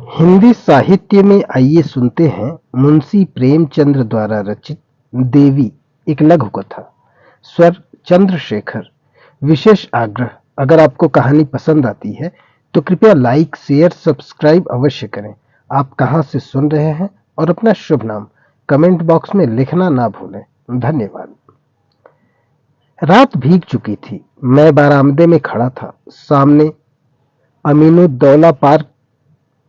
हिंदी साहित्य में आइए सुनते हैं मुंशी प्रेमचंद्र द्वारा रचित देवी, एक लघु कथा। स्वर चंद्रशेखर। विशेष आग्रह, अगर आपको कहानी पसंद आती है तो कृपया लाइक, शेयर, सब्सक्राइब अवश्य करें। आप कहां से सुन रहे हैं और अपना शुभ नाम कमेंट बॉक्स में लिखना ना भूलें। धन्यवाद। रात भीग चुकी थी। मैं बरामदे में खड़ा था। सामने अमीनुद्दौला पार्क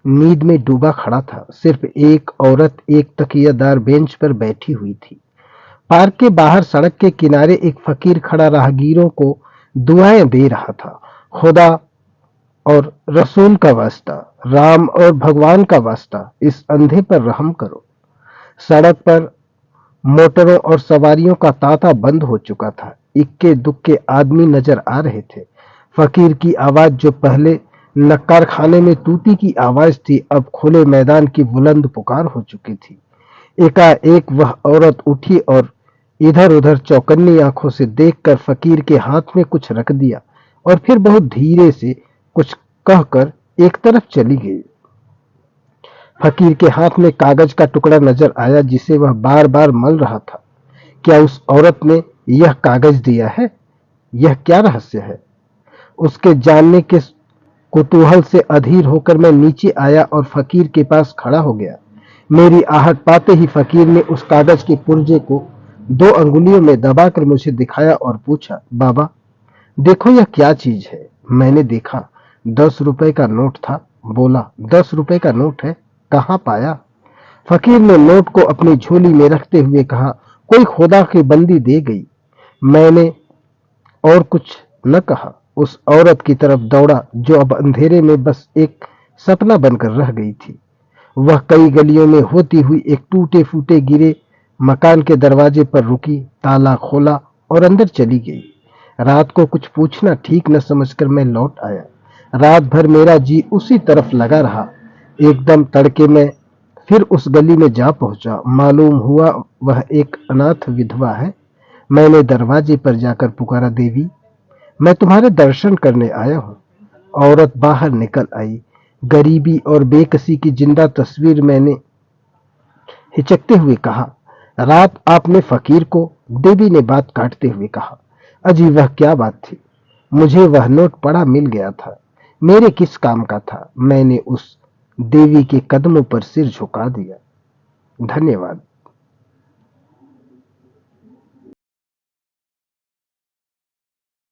नींद में डूबा खड़ा था। सिर्फ एक औरत एक तकियादार बेंच पर बैठी हुई थी। पार्क के बाहर सड़क के किनारे एक फकीर खड़ा राहगीरों को दुआएं दे रहा था। खुदा और रसूल का वास्ता, राम और भगवान का वास्ता, इस अंधे पर रहम करो। सड़क पर मोटरों और सवारियों का तांता बंद हो चुका था। इक्के दुक्के आदमी नजर आ रहे थे। फकीर की आवाज, जो पहले नक्कार खाने में तूती की आवाज थी, अब खुले मैदान की बुलंद पुकार हो चुकी थी। एकाएक वह औरत उठी और इधर उधर चौकन्नी आंखों से देखकर फकीर के हाथ में कुछ रख दिया और फिर बहुत धीरे से कुछ कहकर एक तरफ चली गई। फकीर के हाथ में कागज का टुकड़ा नजर आया जिसे वह बार बार मल रहा था। क्या उस औरत ने यह कागज दिया है? यह क्या रहस्य है? उसके जानने के कुतूहल से अधीर होकर मैं नीचे आया और फकीर के पास खड़ा हो गया। मेरी आहट पाते ही फकीर ने उस कागज के पुर्जे को 2 अंगुलियों में दबाकर मुझे दिखाया और पूछा, बाबा देखो यह क्या चीज है? मैंने देखा, 10 रुपए का नोट था। बोला, 10 रुपए का नोट है, कहाँ पाया? फकीर ने नोट को अपनी झोली में रखते हुए कहा, कोई खुदा की बंदी दे गई। मैंने और कुछ न कहा। उस औरत की तरफ दौड़ा जो अब अंधेरे में बस एक सपना बनकर रह गई थी। वह कई गलियों में होती हुई एक टूटे फूटे गिरे मकान के दरवाजे पर रुकी, ताला खोला और अंदर चली गई। रात को कुछ पूछना ठीक न समझकर मैं लौट आया। रात भर मेरा जी उसी तरफ लगा रहा। एकदम तड़के में फिर उस गली में जा पहुंचा। मालूम हुआ वह एक अनाथ विधवा है। मैंने दरवाजे पर जाकर पुकारा, देवी मैं तुम्हारे दर्शन करने आया हूँ। औरत बाहर निकल आई। गरीबी और बेकसी की जिंदा तस्वीर। मैंने हिचकते हुए कहा, रात आपने फकीर को? देवी ने बात काटते हुए कहा, अजी वह क्या बात थी? मुझे वह नोट पड़ा मिल गया था। मेरे किस काम का था? मैंने उस देवी के कदमों पर सिर झुका दिया। धन्यवाद।